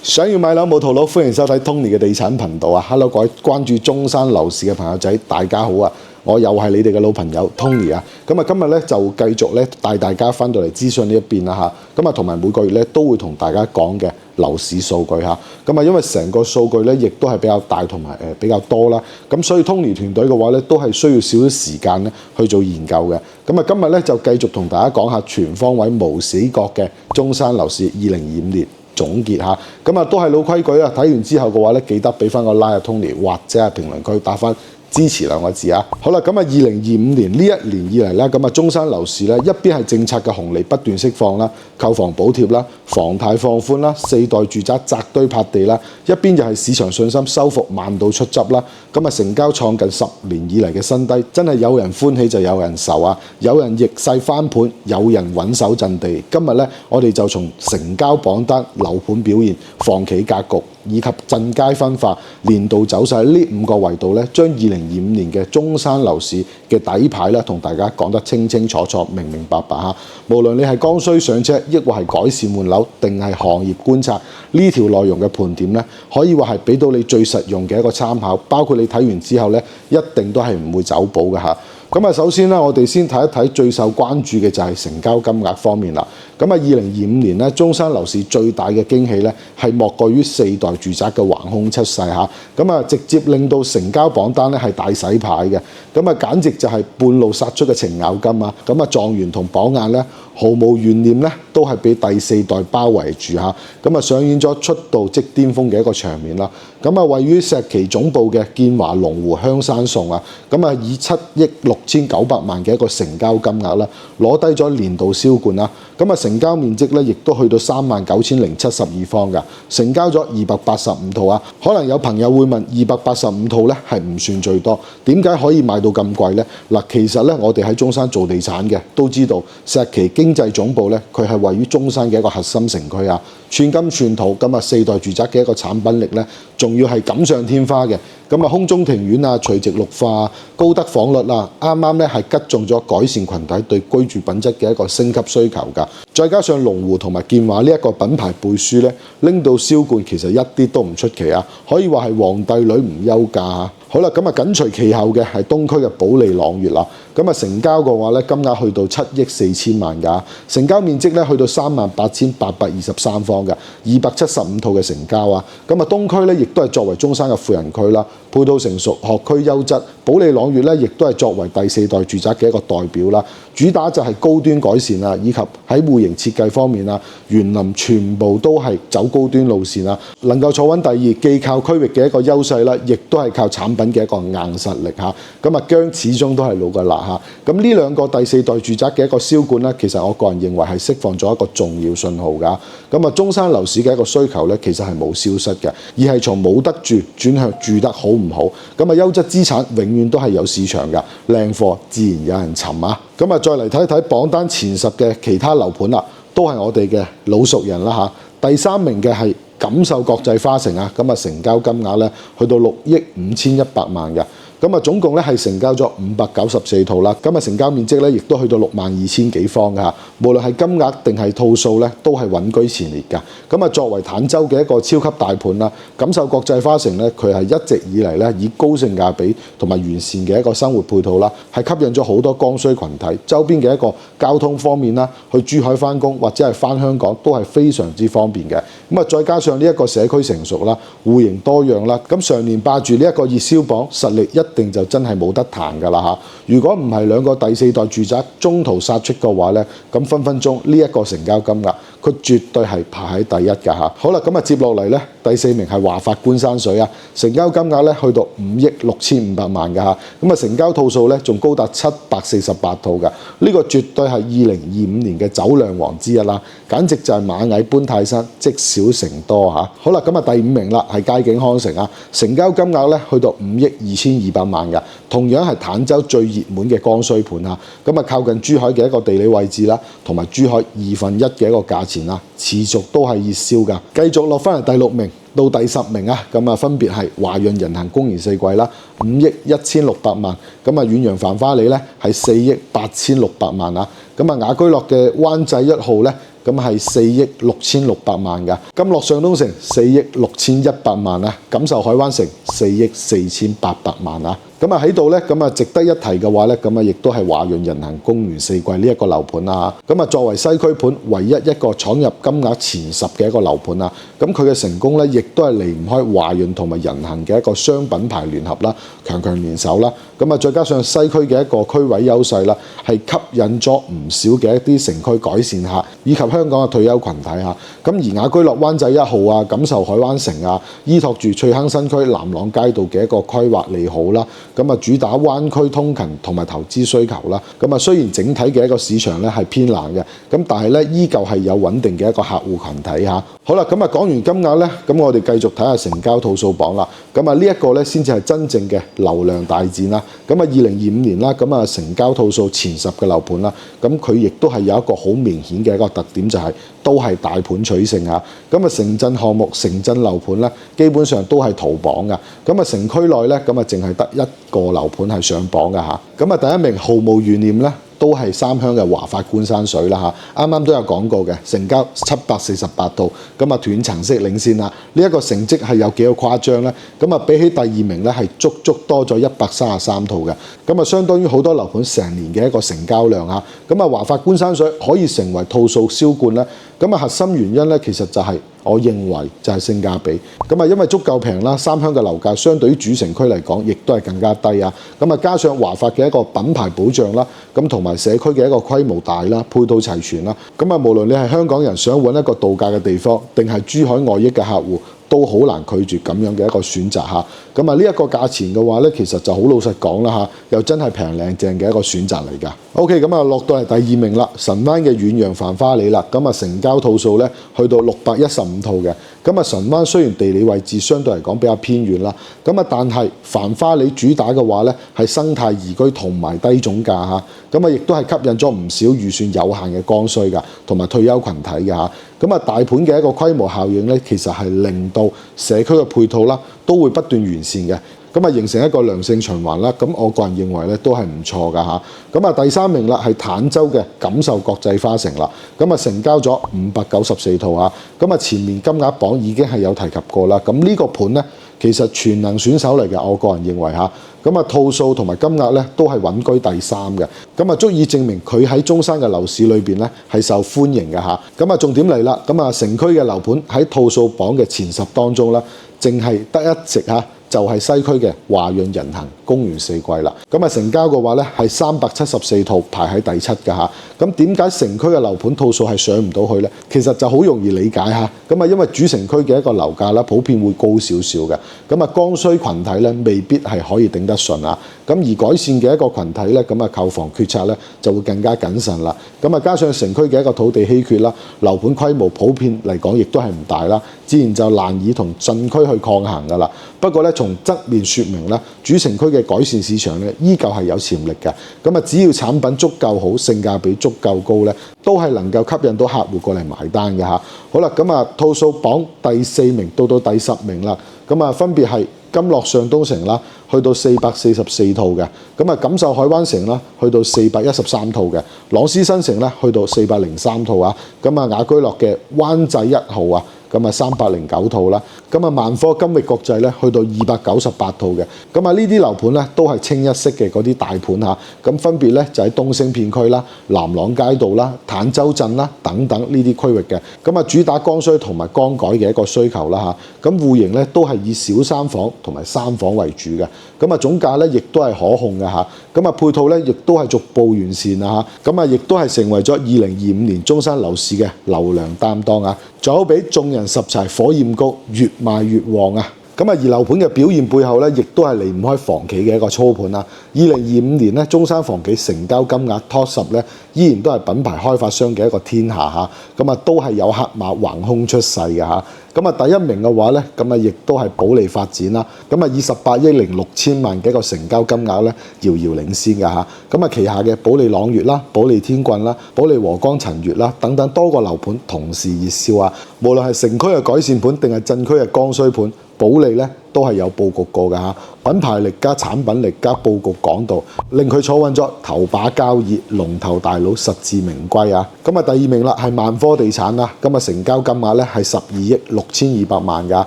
想要買樓冇套路，歡迎收睇 Tony 嘅地產頻道啊 ！Hello， 各位關注中山樓市嘅朋友仔，大家好啊！我又係你哋嘅老朋友 Tony 啊！咁啊，今日咧就繼續咧帶大家翻到嚟資訊呢一邊啦嚇。咁啊，同埋每個月咧都會同大家講嘅樓市數據嚇。咁啊，因為成個數據咧亦都係比較大同埋比較多啦。咁所以 Tony 團隊嘅話咧都係需要少少時間咧去做研究嘅。咁啊，今日咧就繼續同大家講下全方位無死角嘅中山樓市2025年總結下，咁啊都係老規矩啊！睇完之後嘅話咧，記得俾翻個 like 啊 Tony， 或者係評論區打翻支持兩個字啊！好啦，咁啊2025年呢一年以嚟咧，咁啊中山樓市咧一邊係政策嘅紅利不斷釋放啦，購房補貼啦，房貸放寬啦，四代住宅扎堆拍地啦，一邊就係市場信心收復慢到出汁啦，咁啊成交創近10年以嚟嘅新低，真係有人歡喜就有人愁啊！有人逆勢翻盤，有人穩守陣地。今日咧，我哋就從成交榜單、樓盤表現、房企格局以及陣階分化、年度走勢呢5個維度咧，將2025年嘅中山樓市嘅底牌咧，同大家講得清清楚楚、明明白白嚇。無論你係剛需上車，抑或係改善換樓，定係行業觀察，呢條內容嘅盤點咧，可以話係俾到你最實用嘅一個參考。包括你睇完之後咧，一定都係唔會走寶嘅嚇。咁啊，首先咧，我哋先睇一睇最受關注嘅就係成交金額方面啦。咁啊，2025年咧，中山樓市最大嘅驚喜咧，係莫過於四代住宅嘅橫空出世嚇。咁啊，直接令到成交榜單咧係大洗牌嘅。咁啊，簡直就係半路殺出嘅程咬金啊！咁啊，狀元同榜眼咧，毫無懸念咧，都係俾第四代包圍住嚇。咁啊，上演咗出道即巔峰嘅一個場面啦。咁啊，位於石岐總部嘅建華龍湖香山頌啊，咁啊以7億6900萬嘅一個成交金額啦，攞低咗年度銷冠啦。咁啊，成交面積咧，亦都去到39072方㗎，成交咗285套啊。可能有朋友會問，285套咧係唔算最多，點解可以賣到咁貴咧？嗱，其實咧，我哋喺中山做地產嘅都知道，石岐經濟總部咧，佢係位於中山嘅一個核心城區啊，寸金寸土，咁啊四代住宅嘅一個產品力咧，仲要係錦上添花嘅。咁啊，空中庭院啊，垂直綠化啊，高德房率啊，啱啱咧係擊中咗改善群體對居住品質嘅一個升級需求㗎。再加上龍湖同埋建華呢一個品牌背書咧，拎到銷冠其實一啲都唔出奇啊！可以話係皇帝女唔憂嫁啊！好啦，咁啊緊隨其後嘅係東區嘅保利朗悅啦。咁啊成交嘅話咧，金額去到7億4千萬㗎，成交面積咧去到38823方嘅，275套嘅成交啊。咁啊東區咧亦都係作為中山嘅富人區啦，配套成熟，學區優質。保利朗悅咧亦都係作為第四代住宅嘅一個代表啦，主打就係高端改善啊，以及喺戶型設計方面啊，園林全部都係走高端路線啊，能夠坐穩第二，既靠區域嘅一個優勢啦，亦都係靠產品嘅一個硬實力嚇。咁啊姜始終都係老過辣嚇。咁呢兩個第四代住宅嘅一個銷冠咧，其實我個人認為係釋放咗一個重要信號㗎。咁啊中山樓市嘅一個需求咧，其實係冇消失嘅，而係從冇得住轉向住得好唔好。咁啊優質資產永遠都係有市場㗎，靚貨自然有人尋啊。咁啊再嚟睇一睇榜單前10嘅其他樓盤啦，都係我哋嘅老熟人啦嚇。第3名嘅係錦繡國際花城啊，咁啊成交金額咧去到6億5100萬嘅。咁啊總共咧係成交咗594套啦，咁啊成交面積咧亦都去到62000幾方㗎嚇。無論係金額定係套數咧，都係穩居前列㗎。咁啊作為坦洲嘅一個超級大盤啦，錦繡國際花城咧，佢係一直以嚟咧以高性價比同埋完善嘅一個生活配套啦，係吸引咗好多剛需群體。周邊嘅一個交通方面啦，去珠海翻工或者係翻香港都係非常之方便嘅。咁啊再加上呢一個社區成熟啦，戶型多樣啦，咁常年霸住呢一個熱銷榜，實力一定就真係冇得彈㗎啦嚇！如果唔係兩個第四代住宅中途殺出嘅話咧，咁分分鐘呢一個成交金額，佢絕對係排喺第一㗎嚇。好啦，咁啊接落嚟咧，第4名係華發觀山水啊，成交金額咧去到5億6500萬㗎嚇。咁啊成交套數咧仲高達748套㗎，呢個絕對係2025年嘅走量王之一啦，簡直就係螞蟻搬泰山，積少成多嚇。好啦，咁啊第5名啦係佳景康城啊，成交金額咧去到5億2200萬㗎，同樣係坦洲最熱門嘅剛需盤啊。咁啊靠近珠海嘅一個地理位置啦，同埋珠海1/2嘅一個價錢啦，持續都係熱銷㗎。繼續落翻嚟第6名到第10名啊，咁啊分別係華潤人行公園4季啦，5億1600萬。咁啊遠洋繁花里咧係4億8600萬啊。咁啊雅居樂嘅灣仔1號咧咁係4億6600萬㗎。金樂上東城4億6100萬啊，錦繡海灣城4億4800萬啊。咁啊喺度咧，咁啊值得一提嘅話咧，咁啊亦都係華潤人行公園四季呢一個樓盤啊。咁啊作為西區盤唯一一個闖入金額前10嘅一個樓盤啊，咁佢嘅成功咧，亦都係離唔開華潤同埋人行嘅一個雙品牌聯合啦，強聯手啦。咁啊再加上西區嘅一個區位優勢啦，係吸引咗唔少嘅一啲城區改善客，以及香港嘅退休群體嚇。咁而雅居樂灣仔1號啊、錦繡海灣城啊，依託住翠亨新區南朗街道嘅一個規劃利好啦。咁啊，主打灣區通勤同埋投資需求啦。咁啊，雖然整體嘅一個市場咧係偏冷嘅，咁但係咧依舊係有穩定嘅一個客戶群體嚇。好啦，咁啊講完金額咧，咁我哋繼續睇下成交套數榜啦。咁啊呢一個咧先至係真正嘅流量大戰啦。咁啊2025年啦，咁啊成交套數前10嘅樓盤啦，咁佢亦都係有一個好明顯嘅一個特點，就係都係大盤取勝啊。咁啊城鎮項目、城鎮樓盤咧，基本上都係逃榜㗎。咁啊城區內咧，咁啊淨係得一個樓盤係上榜㗎嚇。咁啊第一名毫無懸念咧，都係三鄉嘅華發觀山水啦嚇，啱啱都有講過嘅，成交748套，咁啊斷層式領先啦。呢一個成績係有幾個誇張咧？咁啊比起第二名咧係足多咗133套嘅，咁啊相當於好多樓盤成年嘅一個成交量嚇。咁啊華發觀山水可以成為套數銷冠咧，咁啊核心原因咧其實就係我認為就係性價比。咁啊因為足夠平啦，三鄉嘅樓價相對於主城區嚟講，亦都係更加低啊。咁啊加上華發嘅一個品牌保障啦，咁同埋社區嘅一個規模大啦，配套齊全啦，咁啊無論你係香港人想揾一個度假嘅地方，定係珠海外溢嘅客戶，都好難拒絕咁樣嘅一個選擇嚇。咁啊呢一個價錢嘅話咧，其實就好老實講啦嚇，又真係平靚正嘅一個選擇嚟㗎。OK， 咁啊落到嚟第2名啦，神灣嘅遠洋繁花里啦，咁啊成交套數咧去到615套嘅。咁啊神灣雖然地理位置相對嚟講比較偏遠啦，咁啊但係繁花里主打嘅話咧係生態宜居同埋低總價嚇，咁啊亦都係吸引咗唔少預算有限嘅剛需㗎，同埋退休群體嘅嚇。咁啊大盤嘅一個規模效應咧，其實係令到社區嘅配套啦都會不斷完善嘅。咁啊形成一個良性循環啦，咁我個人認為咧都係唔錯㗎嚇。咁啊第3名啦係坦洲嘅錦繡國際花城啦，咁啊成交咗594套啊，咁啊前面金額榜已經係有提及過啦。咁呢個盤咧其實全能選手嚟嘅，我個人認為嚇。咁啊套數同埋金額咧都係穩居第3嘅，咁啊足以證明佢喺中山嘅樓市裏邊咧係受歡迎嘅嚇。咁啊重點嚟啦，咁啊城區嘅樓盤喺套數榜嘅前10當中啦，淨係得一席嚇。就係西區嘅華潤人行公園四季啦，咁啊成交嘅話咧係374套，排喺第7㗎嚇。咁點解城區嘅樓盤套數係上唔到去咧？其實就好容易理解嚇。咁啊因為主城區嘅一個樓價咧普遍會高少少嘅，咁啊剛需群體咧未必係可以頂得順啊。咁而改善嘅一個群體咧，咁啊購房決策咧就會更加謹慎啦。咁啊加上城區嘅一個土地稀缺啦，樓盤規模普遍嚟講亦都係唔大啦，自然就難以同鎮區去抗衡㗎啦。不過咧，從側面説明咧，主城區嘅改善市場咧，依舊係有潛力嘅。咁啊，只要產品足夠好，性價比足夠高咧，都係能夠吸引到客戶過嚟埋單嘅嚇。好啦，咁啊，套數榜第4名到第10名啦，咁啊分別係金樂上東城啦，去到444套嘅。咁啊，錦繡海灣城啦，去到413套嘅。朗詩新城咧，去到403套啊。咁啊，雅居樂嘅灣仔1號啊。咁啊309套啦，咁啊萬科金域國際咧去到298套嘅，咁啊呢啲樓盤咧都係清一色嘅嗰啲大盤嚇，咁分別咧就喺東昇片區啦、南朗街道啦、坦洲鎮啦等等呢啲區域嘅，咁啊主打剛需同埋剛改嘅一個需求啦嚇，咁戶型咧都係以小三房同埋3房為主嘅，咁啊總價咧亦都係可控嘅嚇，咁啊配套咧亦都係逐步完善啊嚇，咁啊亦都係成為咗2025年中山樓市嘅流量擔當啊，仲有比眾人拾柴火焰高，越賣越旺啊！咁啊，而樓盤嘅表現背後咧，亦都係離唔開房企嘅一個操盤啦。2025年咧，中山房企成交金額 Top 10咧，依然都係品牌開發商嘅一個天下嚇。咁啊，都係有黑馬橫空出世嘅嚇。咁啊，第1名嘅話咧，咁啊，亦都係保利發展啦。咁啊，以18億6千萬嘅一個成交金額咧，遙遙領先嘅嚇。咁啊，旗下嘅保利朗月啦、保利天郡啦、保利和光陳悅啦等等多個樓盤同時熱銷啊。無論係城區嘅改善盤定係鎮區嘅剛需盤，保利咧都係有佈局過㗎嚇，品牌力加產品力加佈局講道，令佢坐穩咗頭把交椅，龍頭大佬實至名歸啊！咁啊第二名啦係萬科地產啦，咁啊成交金額咧係12億6200萬㗎，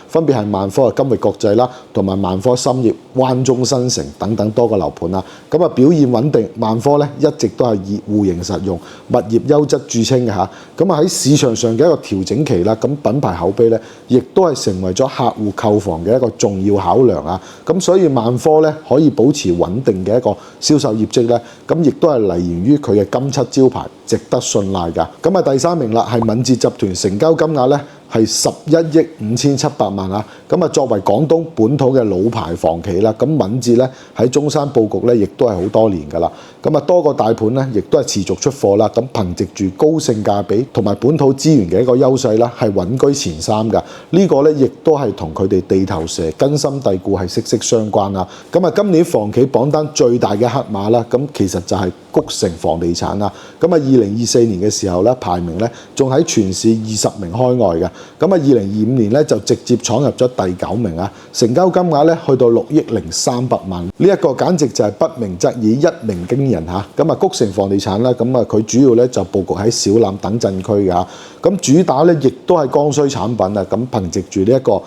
分別係萬科嘅金域國際啦，同埋萬科深業、灣中新城等等多個樓盤啦。咁啊表現穩定，萬科咧一直都係以戶型實用、物業優質著稱嘅嚇。咁啊喺市場上嘅一個調整期啦，咁品牌口碑咧亦都係成為咗客戶購房嘅一個重要考量啊！咁所以萬科咧可以保持穩定嘅一個銷售業績咧，咁亦都係嚟源於佢嘅金漆招牌，值得信賴㗎。咁啊第三名啦係敏捷集團，成交金額咧係11億5700萬啊！咁啊作為廣東本土嘅老牌房企啦，咁敏捷咧喺中山佈局咧亦都係好多年㗎啦。咁啊多個大盤咧亦都係持續出貨啦。咁憑藉住高性價比同埋本土資源嘅一個優勢啦，係穩居前三㗎。呢個咧亦都係同佢哋地頭蛇根深蒂固係息息相關啊！咁啊今年房企榜單最大嘅黑馬啦，咁其實就係谷城房地產啦。咁啊2024年嘅時候咧，排名咧仲喺全市20名開外嘅。咁啊2025年咧就直接闖入咗第9名啊！成交金額咧去到6億0300萬，呢一個簡直就係不鳴則已，一鳴驚人嚇！咁啊谷城房地產啦，咁啊佢主要咧就佈局喺小欖等鎮區嘅嚇。咁主打咧亦都係剛需產品啊！咁憑藉住呢一個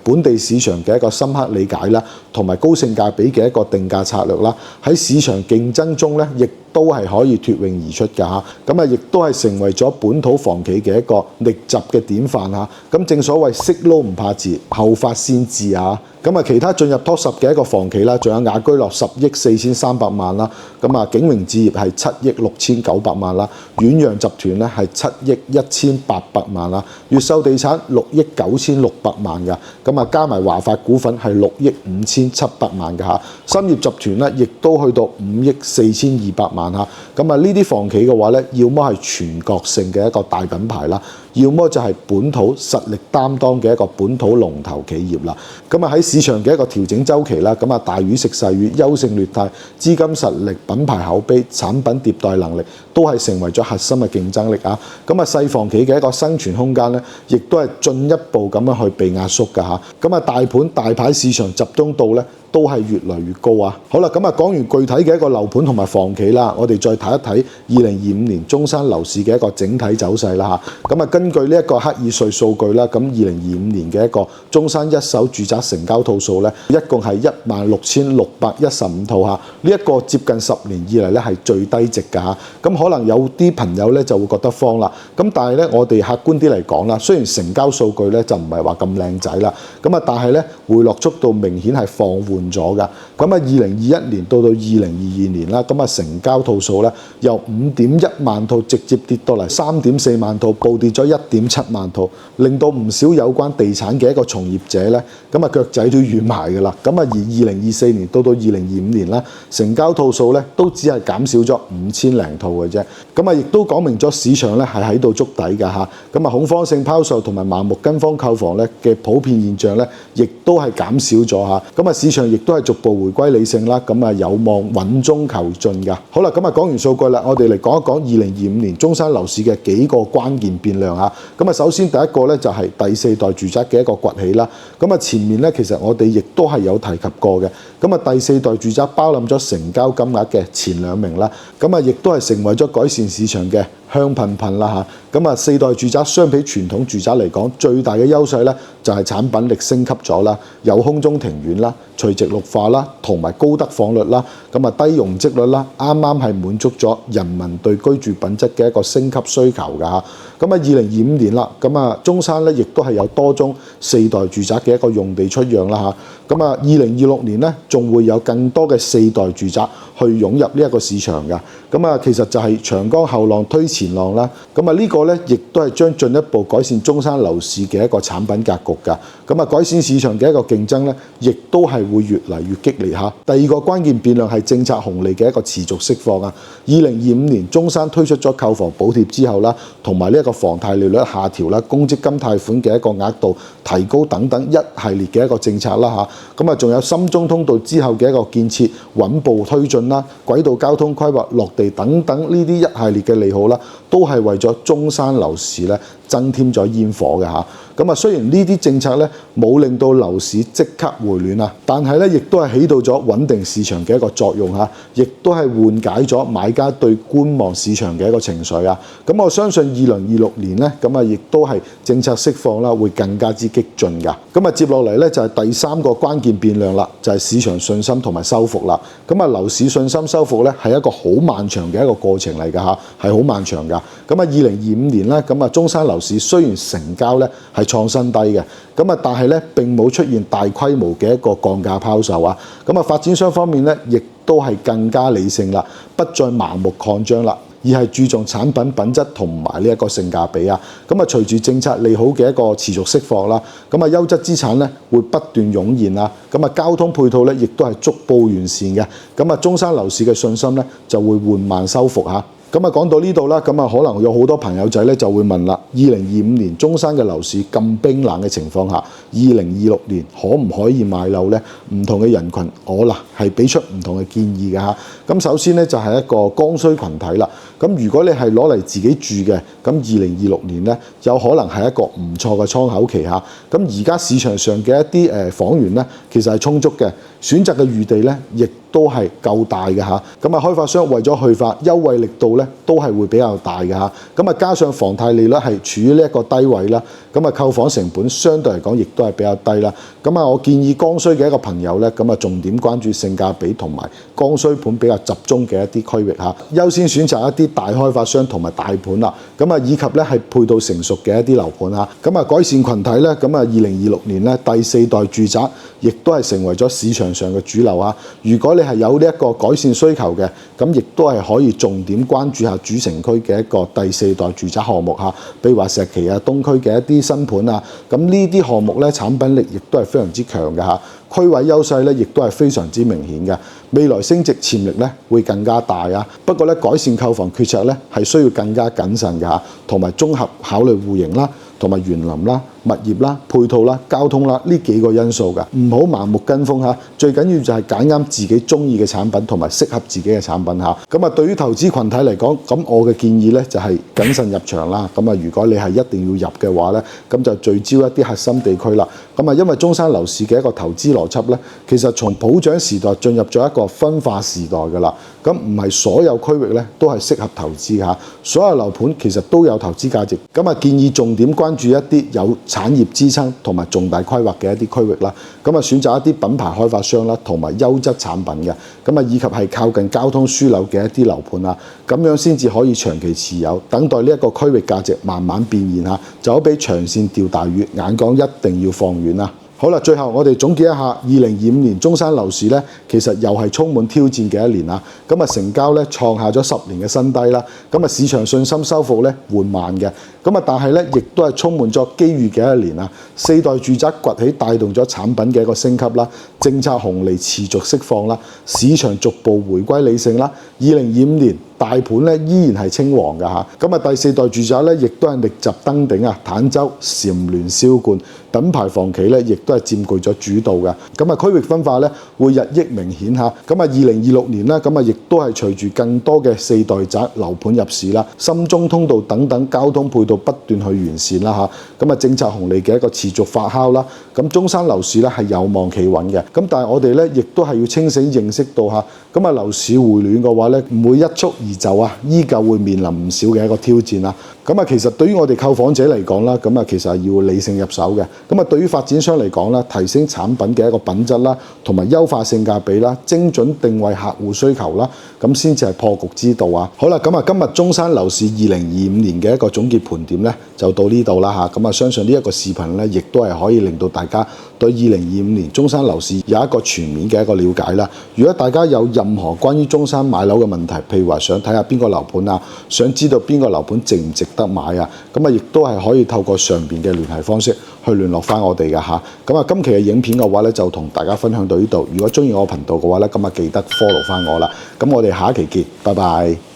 本地市場嘅一個深刻理解啦，同埋高性價比嘅一個定價策略啦，喺市場競爭中咧，亦都係可以脫穎而出㗎嚇。咁啊，亦都係成為咗本土房企嘅一個逆襲嘅典範嚇。咁正所謂識撈唔怕遲，後發先至啊！咁啊，其他進入 Top 10嘅一個房企啦，仲有雅居樂10億4300萬啦。咁啊，景榮置業係7億6900萬啦。遠洋集團咧係7億1800萬啦。越秀地產6億9600萬㗎。咁啊，加埋華發股份係6億5700萬㗎嚇。深業集團咧亦都去到5億4200萬嚇。咁啊，呢啲房企嘅話咧，要麼係全國性嘅一個大品牌啦，要麼就係本土實力擔當嘅一個本土龍頭企業啦。咁啊喺市場嘅一個調整週期啦，咁啊大魚食細魚，優勝劣汰，資金實力、品牌口碑、產品迭代能力都係成為咗核心嘅競爭力啊！咁啊細房企嘅一個生存空間咧，亦都係進一步咁樣去被壓縮㗎嚇。咁啊大盤大牌市場集中度咧，都係越嚟越高啊！好啦，咁啊講完具體嘅一個樓盤同埋房企啦，我哋再睇一睇2025年中山樓市嘅一個整體走勢啦嚇。咁啊根據呢一個赫爾瑞數據啦，咁2025年嘅一個中山一手住宅成交套數咧，一共係16615套嚇。呢一個接近10年以嚟咧係最低值㗎嚇。咁可能有啲朋友咧就會覺得慌啦。咁但係咧我哋客觀啲嚟講啦，雖然成交數據咧就唔係話咁靚仔啦，咁啊但係咧回落速度明顯係放緩咗㗎。咁啊2021年到2022年啦，咁啊成交套數咧由5.1萬套直接跌到嚟3.4萬套，暴跌咗1.7萬套，令到唔少有關地產嘅一個從業者咧，咁啊腳仔都軟埋㗎啦。咁啊而2024年到2025年啦，成交套數咧都只係減少咗5000零套嘅啫。咁啊亦都講明咗市場咧係喺度築底㗎嚇。咁啊恐慌性拋售同埋盲目跟風購房咧嘅普遍現象咧，亦都係減少咗嚇。咁啊市場亦都係逐步回歸理性啦，咁啊有望穩中求進㗎。好啦，咁啊講完數據啦，我哋嚟講一講2025年中山樓市嘅幾個關鍵變量嚇。咁啊首先第一個咧就係第四代住宅嘅一個崛起啦。咁啊前面咧其實我哋亦都係有提及過嘅。咁啊第四代住宅包攬咗成交金額嘅前2名啦。咁啊亦都係成為咗改善市場嘅香噴噴啦嚇。咁啊四代住宅相比傳統住宅嚟講，最大嘅優勢咧就係產品力升級咗啦，有空中庭院啦、垂直綠化啦，同埋高得房率啦，咁啊低容積率啦，啱啱係滿足咗人民對居住品質嘅一個升級需求㗎嚇。咁啊2025年啦，咁啊中山咧亦都係有多宗4代住宅嘅一個用地出讓啦嚇。咁啊2026年咧仲會有更多嘅4代住宅去湧入呢一個市場㗎。咁啊其實就係長江後浪推前浪啦。咁啊呢個咧亦都係將進一步改善中山樓市嘅一個產品格局㗎。咁啊改善市場嘅一個競爭咧，亦都係會越嚟越激烈嚇。第二個關鍵變量係政策紅利嘅一個持續釋放啊。2025年中山推出咗購房補貼之後啦，同埋呢一個房貸利率下調啦、公積金貸款嘅一個額度提高等等一系列嘅一個政策啦嚇。咁啊仲有深中通道之後嘅一個建設穩步推進啦、軌道交通規劃落地等等呢啲一系列嘅利好啦，都係為咗中山樓市咧增添咗煙火嘅嚇。咁啊，雖然呢啲政策咧冇令到樓市即刻回暖啊，但係咧亦都係起到咗穩定市場嘅一個作用嚇，亦都係緩解咗買家對觀望市場嘅一個情緒啊。咁我相信2026年咧，咁啊亦都係政策釋放啦，會更加之激進㗎。咁啊，接落嚟咧就係第三個關鍵變量啦，就係市場信心同埋修復啦。咁啊，樓市信心修復咧係一個好漫長嘅一個過程嚟㗎嚇，係好漫長㗎。咁啊，2025年咧，咁啊中山樓市雖然成交咧係創新低嘅，咁啊但係咧並冇出現大規模嘅一個降價拋售啊。咁啊，發展商方面咧亦都係更加理性啦，不再盲目擴張啦，而係注重產品品質同埋呢一個性價比啊。咁啊，隨住政策利好嘅一個持續釋放啦，咁啊優質資產咧會不斷湧現啊。咁啊，交通配套咧亦都係逐步完善嘅。咁啊，中山樓市嘅信心咧就會緩慢修復嚇。咁啊，講到呢度啦，咁啊可能有好多朋友仔咧就會問啦：2025年中山嘅樓市咁冰冷嘅情況下，2026年可唔可以買樓呢？唔同嘅人群，我係俾出唔同嘅建議嘅嚇。咁首先咧就係一個剛需群體啦。咁如果你係攞嚟自己住嘅，咁2026年咧有可能係一個唔錯嘅倉口期嚇。咁而家市場上嘅一啲房源咧，其實係充足嘅，選擇嘅餘地咧亦都係夠大嘅嚇。咁啊，開發商為咗去化優惠力度咧，都係會比較大嘅嚇。咁啊，加上房貸利率係處於呢一個低位啦，咁啊，購房成本相對嚟講亦都係比較低啦。咁啊，我建議剛需嘅一個朋友咧，咁啊，重點關注性價比同埋剛需盤比較集中嘅一啲區域嚇，優先選擇一啲大開發商同埋大盤啦。咁啊，以及咧係配套成熟嘅一啲樓盤嚇。咁啊，改善群體咧，咁啊，2026年咧第四代住宅亦都係成為咗市場上嘅主流啊。如果你係有呢一個改善需求嘅，咁亦都係可以重點關注下主城區嘅一個第四代住宅項目嚇，比如話石岐啊、東區嘅一啲新盤啊，咁呢啲項目咧產品力亦都係非常之強嘅嚇，區位優勢咧亦都係非常之明顯嘅，未來升值潛力咧會更加大啊。不過咧改善購房決策咧係需要更加謹慎嘅嚇，同埋綜合考慮戶型啦、同埋園林啦、物業啦、配套啦、交通啦呢幾個因素㗎，唔好盲目跟風嚇。最緊要就係揀啱自己中意嘅產品同埋適合自己嘅產品嚇。咁啊，對於投資群體嚟講，咁我嘅建議咧就係謹慎入場啦。咁啊，如果你係一定要入嘅話咧，咁就聚焦一啲核心地區啦。咁啊，因為中山樓市嘅一個投資邏輯咧，其實從普漲時代進入咗一個分化時代㗎啦。咁唔係所有區域咧都係適合投資嚇，所有樓盤其實都有投資價值。咁啊，建議重點關注一啲有產業支撐同埋重大規劃嘅一啲區域啦。咁啊，選擇一啲品牌開發商啦，同埋優質產品嘅。咁啊，以及係靠近交通樞紐嘅一啲樓盤啊，咁樣先至可以長期持有，等待呢一個區域價值慢慢變現嚇。就好比長線釣大魚，眼光一定要放遠啦。好啦，最後我哋總結一下，2025年中山樓市咧，其實又係充滿挑戰嘅一年啊！咁啊，成交咧創下咗10年嘅新低啦。咁啊，市場信心修復咧緩慢嘅。咁啊，但係咧亦都係充滿咗機遇嘅一年啊！四代住宅崛起帶動咗產品嘅一個升級啦，政策紅利持續釋放啦，市場逐步回歸理性啦。2025年大盤咧依然係青黃嘅嚇。咁啊，第四代住宅咧亦都係力襲登頂啊！坦洲、蟬聯、銷冠品牌房企咧亦都係佔據咗主導嘅。咁啊，區域分化咧會日益明顯嚇。咁啊，2026年咧咁啊，亦都係隨住更多嘅四代宅樓盤入市啦，深中通道等等交通配套不斷去完善啦嚇。咁啊，政策紅利嘅一個持續發酵啦。咁中山樓市咧係有望企穩嘅。咁但係我哋咧亦都係要清醒認識到嚇。咁啊，樓市回暖嘅話咧唔會一蹴而就啊，依舊會面臨唔少嘅一個挑戰啊。咁啊，其實對於我哋購房者嚟講啦，咁啊其實係要理性入手嘅。咁啊，對於發展商嚟講啦，提升產品嘅一個品質啦，同埋優化性價比啦，精準定位客戶需求啦，咁先至係破局之道啊！好啦，咁啊，今日中山樓市2025年嘅一個總結盤點咧，就到呢度啦嚇。咁啊，相信呢一個視頻咧，亦都係可以令到大家對2025年中山樓市有一個全面嘅一個了解啦。如果大家有任何關於中山買樓嘅問題，譬如話想睇下邊個樓盤啊，想知道邊個樓盤值唔值得買啊，咁啊，亦都係可以透過上邊嘅聯繫方式去聯絡翻我哋嘅嚇。咁啊，今期嘅影片嘅話咧，就同大家分享到呢度。如果中意我頻道嘅話咧，咁啊記得 follow 翻我啦。咁我哋下一期見，拜拜。